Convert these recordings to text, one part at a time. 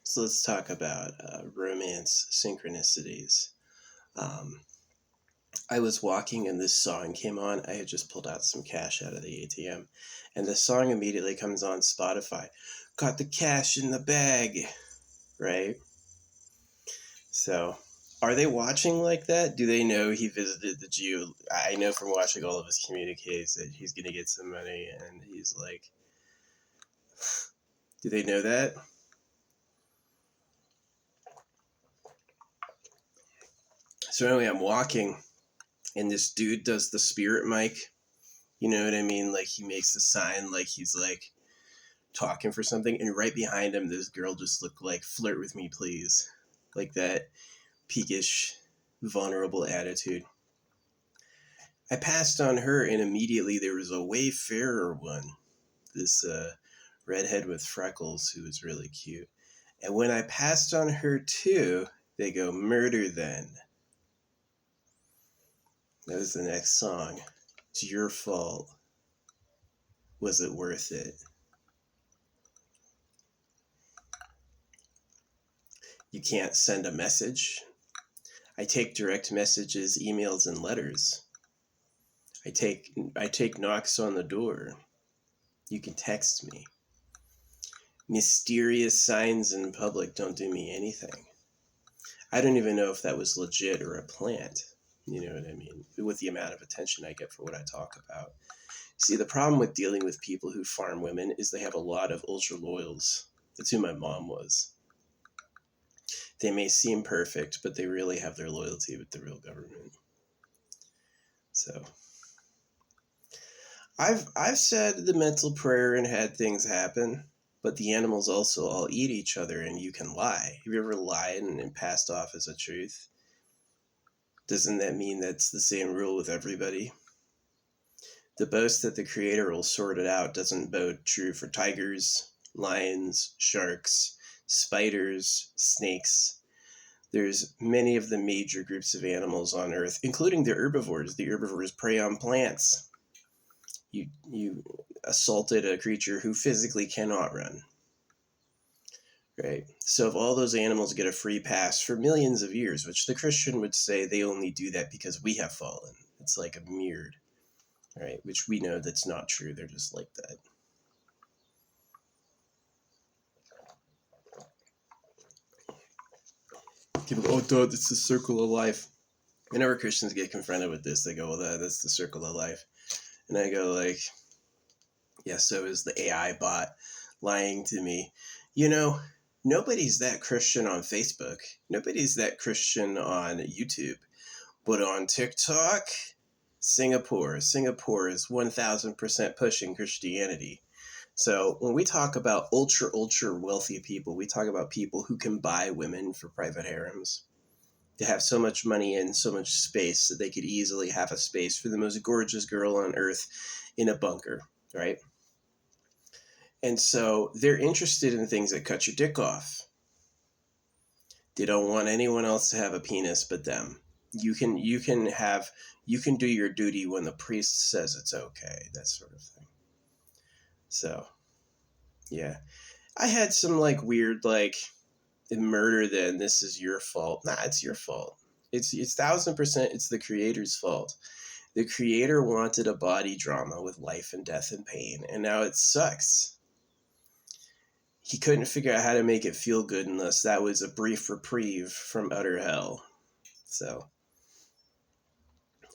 So let's talk about romance synchronicities. Um, I was walking and this song came on. I had just pulled out some cash out of the ATM, and the song immediately comes on Spotify. Got the cash in the bag, right? So, are they watching like that? Do they know he visited the Jew? I know from watching all of his communiques that he's going to get some money, and he's like, do they know that? So anyway, I'm walking, and this dude does the spirit mic. You know what I mean? Like he makes a sign like he's like talking for something, and right behind him, this girl just looked like "flirt with me, please," like that peakish, vulnerable attitude. I passed on her, and immediately there was a way fairer one. This redhead with freckles who was really cute. And when I passed on her too, they go murder then. That was the next song. It's your fault. Was it worth it? You can't send a message. I take direct messages, emails, and letters. I take knocks on the door. You can text me. Mysterious signs in public don't do me anything. I don't even know if that was legit or a plant. You know what I mean? With the amount of attention I get for what I talk about. See, the problem with dealing with people who farm women is they have a lot of ultra loyals. That's who my mom was. They may seem perfect, but they really have their loyalty with the real government. So I've said the mental prayer and had things happen, but the animals also all eat each other and you can lie. Have you ever lied and passed off as a truth? Doesn't that mean that's the same rule with everybody? The boast that the creator will sort it out doesn't bode true for tigers, lions, sharks, spiders, snakes. There's many of the major groups of animals on Earth, including the herbivores. The herbivores prey on plants. You assaulted a creature who physically cannot run. Right? So if all those animals get a free pass for millions of years, which the Christian would say they only do that because we have fallen. It's like a mirrored, right? Which we know that's not true. They're just like that. People go, oh, dude, it's the circle of life. Whenever Christians get confronted with this, they go, well, that's the circle of life. And I go like, yeah, so is the AI bot lying to me. You know, nobody's that Christian on Facebook. Nobody's that Christian on YouTube. But on TikTok, Singapore is 1000% pushing Christianity. So when we talk about ultra wealthy people, we talk about people who can buy women for private harems. They have so much money and so much space that they could easily have a space for the most gorgeous girl on earth in a bunker, right? And so they're interested in things that cut your dick off. They don't want anyone else to have a penis but them. You can do your duty when the priest says it's okay, that sort of thing. So, yeah. I had some like weird like murder then this is your fault. Nah, it's your fault. It's 1000% it's the creator's fault. The creator wanted a body drama with life and death and pain, and now it sucks. He couldn't figure out how to make it feel good unless that was a brief reprieve from utter hell. So,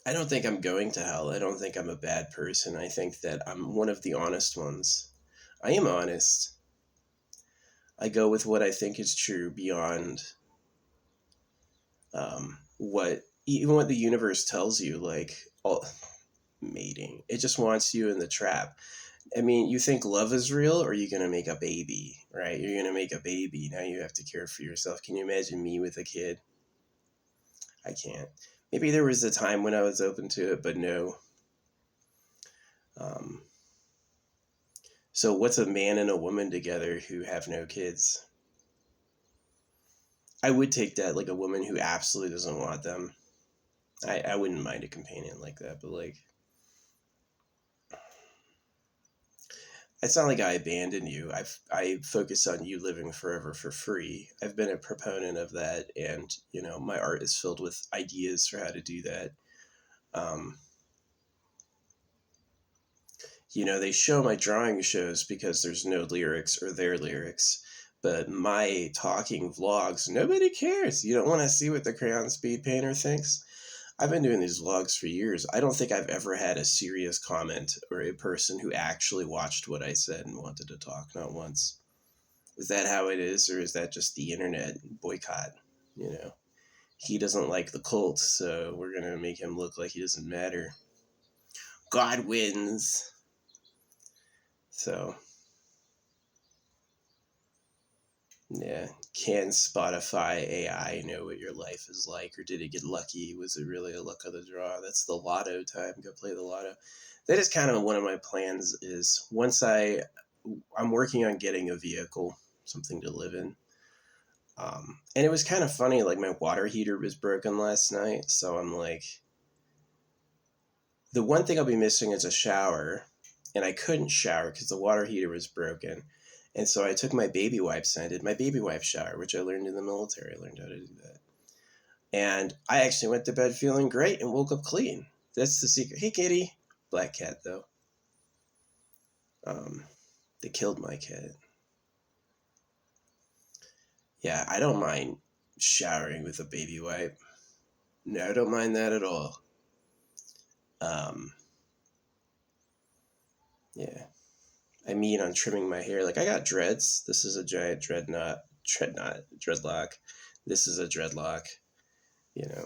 I don't think I'm going to hell. I don't think I'm a bad person. I think that I'm one of the honest ones. I am honest. I go with what I think is true beyond what the universe tells you, like all mating. It just wants you in the trap. I mean, you think love is real, or are you going to make a baby, right? You're going to make a baby. Now you have to care for yourself. Can you imagine me with a kid? I can't. Maybe there was a time when I was open to it, but no. Um, so what's a man and a woman together who have no kids? I would take that, like a woman who absolutely doesn't want them. I wouldn't mind a companion like that, but like, it's not like I abandon you. I focus on you living forever for free. I've been a proponent of that, and my art is filled with ideas for how to do that. Um, they show my drawing shows because there's no lyrics or their lyrics. But my talking vlogs, nobody cares. You don't want to see what the crayon speed painter thinks? I've been doing these vlogs for years. I don't think I've ever had a serious comment or a person who actually watched what I said and wanted to talk, not once. Is that how it is, or is that just the internet boycott? He doesn't like the cult, so we're going to make him look like he doesn't matter. God wins. So, yeah. Can Spotify AI know what your life is like, or did it get lucky? Was it really a luck of the draw? That's the lotto time. Go play the lotto. That is kind of one of my plans. Is once I'm working on getting a vehicle, something to live in. And it was kind of funny. Like, my water heater was broken last night, so I'm like, the one thing I'll be missing is a shower, and I couldn't shower because the water heater was broken. And so I took my baby wipes and I did my baby wipe shower, which I learned in the military. I learned how to do that. And I actually went to bed feeling great and woke up clean. That's the secret. Hey, kitty. Black cat, though. They killed my cat. Yeah, I don't mind showering with a baby wipe. No, I don't mind that at all. Yeah. I mean, on trimming my hair. Like, I got dreads. This is a giant dreadlock. This is a dreadlock. Yeah.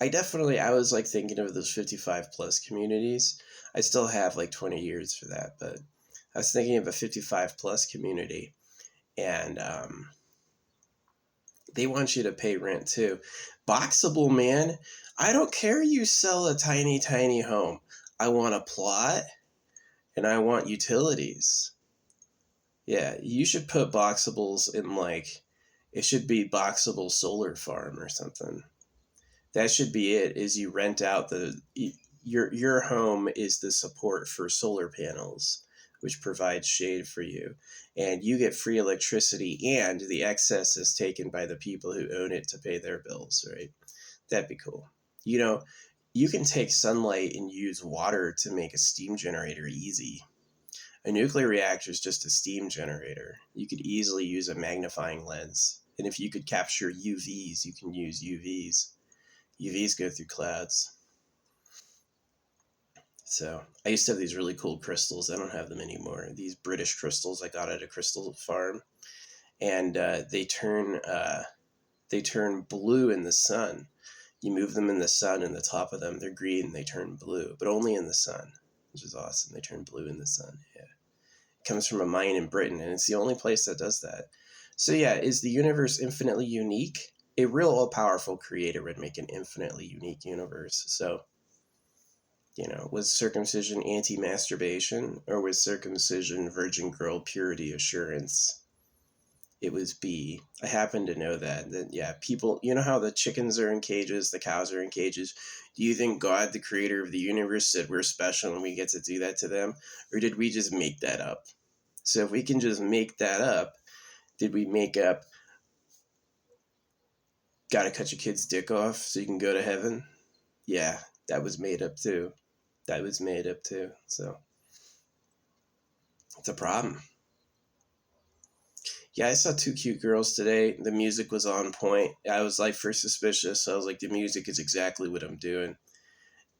I was like thinking of those 55 plus communities. I still have like 20 years for that, but I was thinking of a 55 plus community, and they want you to pay rent too. Boxable, man. I don't care you sell a tiny, tiny home. I want a plot and I want utilities. Yeah, you should put boxables in, like, it should be boxable solar farm or something. That should be it. Is you rent out your home is the support for solar panels, which provides shade for you, and you get free electricity, and the excess is taken by the people who own it to pay their bills, right? That'd be cool. You can take sunlight and use water to make a steam generator easy. A nuclear reactor is just a steam generator. You could easily use a magnifying lens. And if you could capture UVs, you can use UVs. UVs go through clouds. So I used to have these really cool crystals. I don't have them anymore. These British crystals I got at a crystal farm. And they turn blue in the sun. You move them in the sun, and the top of them, they're green, they turn blue. But only in the sun, which is awesome. They turn blue in the sun, yeah. Comes from a mine in Britain, and it's the only place that does that. So yeah, is the universe infinitely unique? A real all-powerful creator would make an infinitely unique universe. So, was circumcision anti-masturbation, or was circumcision virgin girl purity assurance? It was B. I happen to know that yeah, people, how the chickens are in cages, the cows are in cages. Do you think God, the creator of the universe, said we're special and we get to do that to them? Or did we just make that up? So if we can just make that up, did we make up, gotta cut your kid's dick off so you can go to heaven? Yeah, that was made up too. So it's a problem. Yeah, I saw two cute girls today. The music was on point. I was like first suspicious. So I was like, the music is exactly what I'm doing.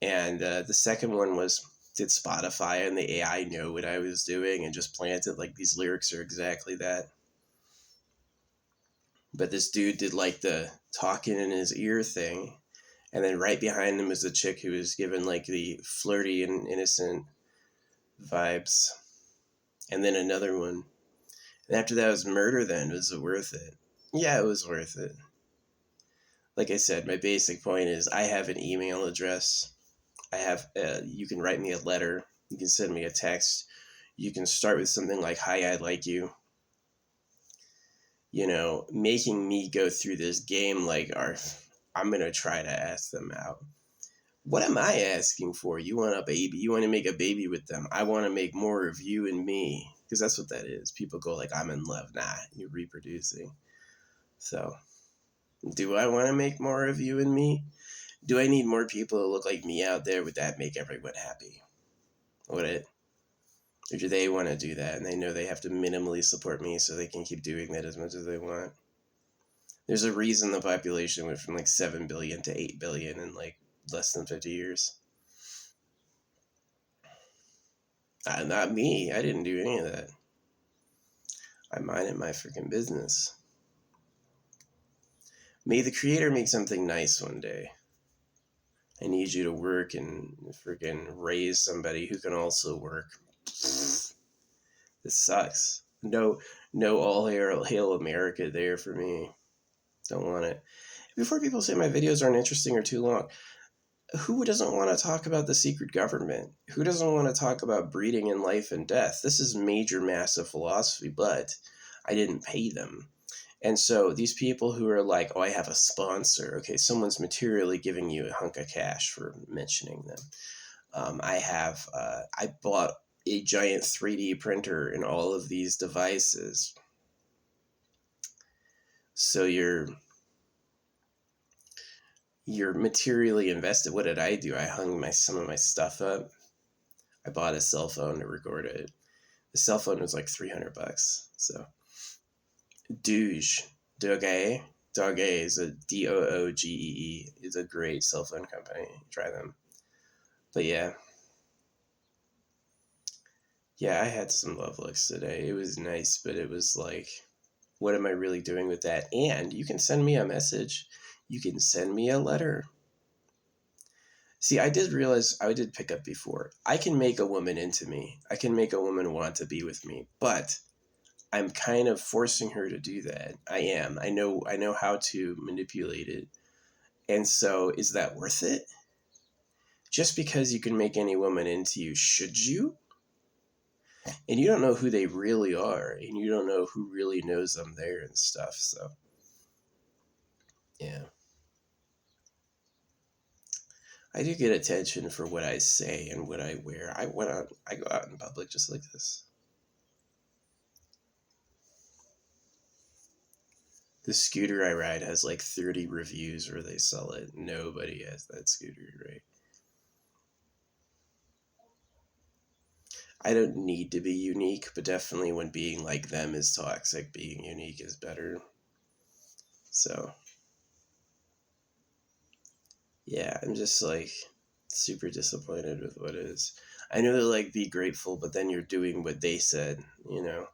And the second one was, did Spotify and the AI know what I was doing and just planted like these lyrics are exactly that? But this dude did like the talking in his ear thing. And then right behind him was the chick who was given like the flirty and innocent vibes. And then another one. And after that was murder then. Was it worth it? Yeah, it was worth it. Like I said, my basic point is I have an email address. I have, you can write me a letter. You can send me a text. You can start with something like, hi, I like you. Making me go through this game like, I'm going to try to ask them out. What am I asking for? You want a baby? You want to make a baby with them? I want to make more of you and me. Because that's what that is. People go like, I'm in love. Nah, you're reproducing. So, do I want to make more of you and me? Do I need more people to look like me out there? Would that make everyone happy? Would it? Or do they want to do that and they know they have to minimally support me so they can keep doing that as much as they want? There's a reason the population went from like 7 billion to 8 billion in like less than 50 years. Not me. I didn't do any of that. I minded my freaking business. May the creator make something nice one day. I need you to work and freaking raise somebody who can also work. This sucks. No all hail America there for me. Don't want it. Before people say my videos aren't interesting or too long, who doesn't want to talk about the secret government? Who doesn't want to talk about breeding and life and death? This is major, massive philosophy, but I didn't pay them. And so these people who are like, oh, I have a sponsor. Okay, someone's materially giving you a hunk of cash for mentioning them. I bought a giant 3D printer in all of these devices. So you're materially invested. What did I do? I hung some of my stuff up. I bought a cell phone to record it. The cell phone was like $300. So Doge is a Doogee, is a great cell phone company. Try them. But yeah, I had some love looks today. It was nice, but it was like, what am I really doing with that? And you can send me a message. You can send me a letter. See, I did realize, I did pick up before, I can make a woman into me. I can make a woman want to be with me, but I'm kind of forcing her to do that. I am. I know how to manipulate it. And so, is that worth it? Just because you can make any woman into you, should you? And you don't know who they really are, and you don't know who really knows them there and stuff. So, yeah. I do get attention for what I say and what I wear. I go out in public just like this. The scooter I ride has like 30 reviews where they sell it. Nobody has that scooter, right? I don't need to be unique, but definitely when being like them is toxic, being unique is better. So, yeah, I'm just like super disappointed with what is. I know to like be grateful, but then you're doing what they said, you know?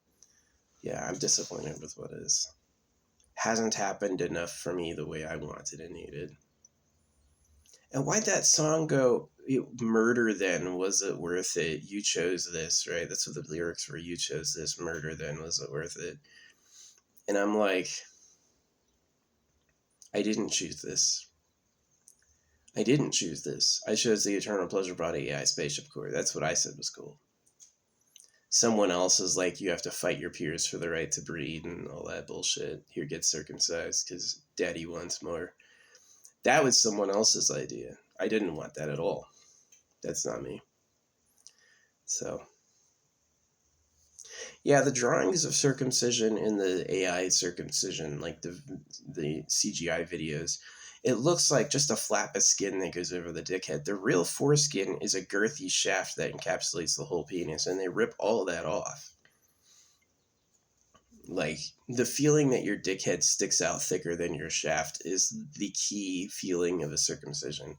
Yeah, I'm disappointed with what is. Hasn't happened enough for me the way I wanted and needed. And why'd that song go, murder then, was it worth it? You chose this, right? That's what the lyrics were. You chose this, murder then, was it worth it? And I'm like, I didn't choose this. I didn't choose this. I chose the Eternal Pleasure Body AI Spaceship Core. That's what I said was cool. Someone else is like, you have to fight your peers for the right to breed and all that bullshit. Here, get circumcised because daddy wants more. That was someone else's idea. I didn't want that at all. That's not me. So, yeah, the drawings of circumcision in the AI circumcision, like the CGI videos, it looks like just a flap of skin that goes over the dickhead. The real foreskin is a girthy shaft that encapsulates the whole penis, and they rip all of that off. Like, the feeling that your dickhead sticks out thicker than your shaft is the key feeling of a circumcision.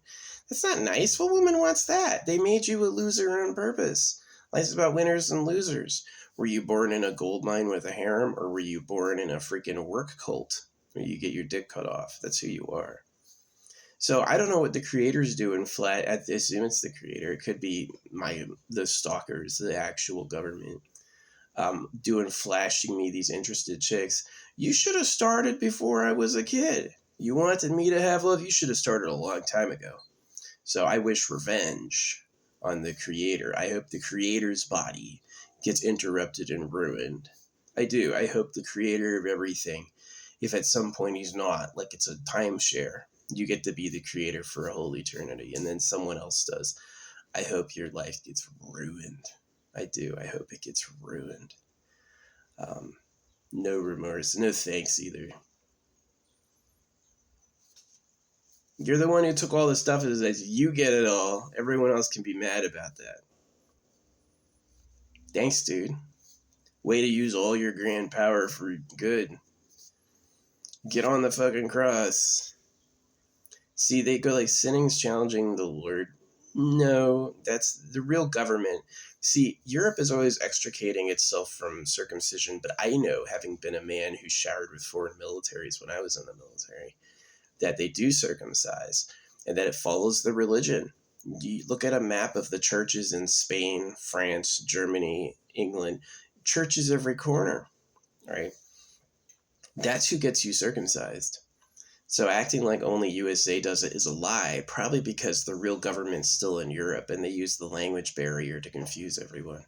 That's not nice. What woman wants that? They made you a loser on purpose. Life's about winners and losers. Were you born in a gold mine with a harem, or were you born in a freaking work cult where you get your dick cut off? That's who you are. So I don't know what the creators do in flat. I assume it's the creator. It could be the stalkers, the actual government. Flashing me these interested chicks. You should have started before I was a kid. You wanted me to have love. You should have started a long time ago. So I wish revenge on the creator. I hope the creator's body gets interrupted and ruined. I hope the creator of everything, if at some point he's not, like it's a timeshare, You get to be the creator for a whole eternity, and then someone else does. I hope your life gets ruined. I do. I hope it gets ruined. No remorse. No thanks either. You're the one who took all the stuff and says, you get it all. Everyone else can be mad about that. Thanks, dude. Way to use all your grand power for good. Get on the fucking cross. See, they go like, sinning's challenging the Lord. No, that's the real government. See, Europe is always extricating itself from circumcision, but I know, having been a man who showered with foreign militaries when I was in the military, that they do circumcise and that it follows the religion. You look at a map of the churches in Spain, France, Germany, England, churches every corner, right? That's who gets you circumcised. So acting like only USA does it is a lie, probably because the real government's still in Europe and they use the language barrier to confuse everyone.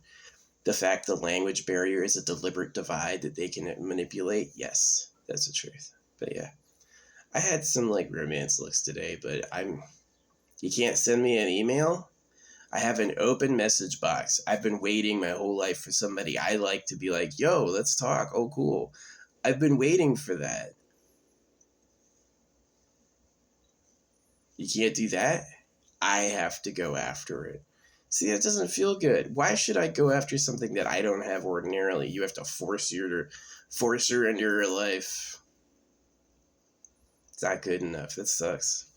The fact the language barrier is a deliberate divide that they can manipulate, yes, that's the truth. But yeah, I had some like romance looks today, but you can't send me an email? I have an open message box. I've been waiting my whole life for somebody I like to be like, yo, let's talk. Oh, cool. I've been waiting for that. You can't do that? I have to go after it. See, that doesn't feel good. Why should I go after something that I don't have ordinarily? You have to force her into your life. It's not good enough. That sucks.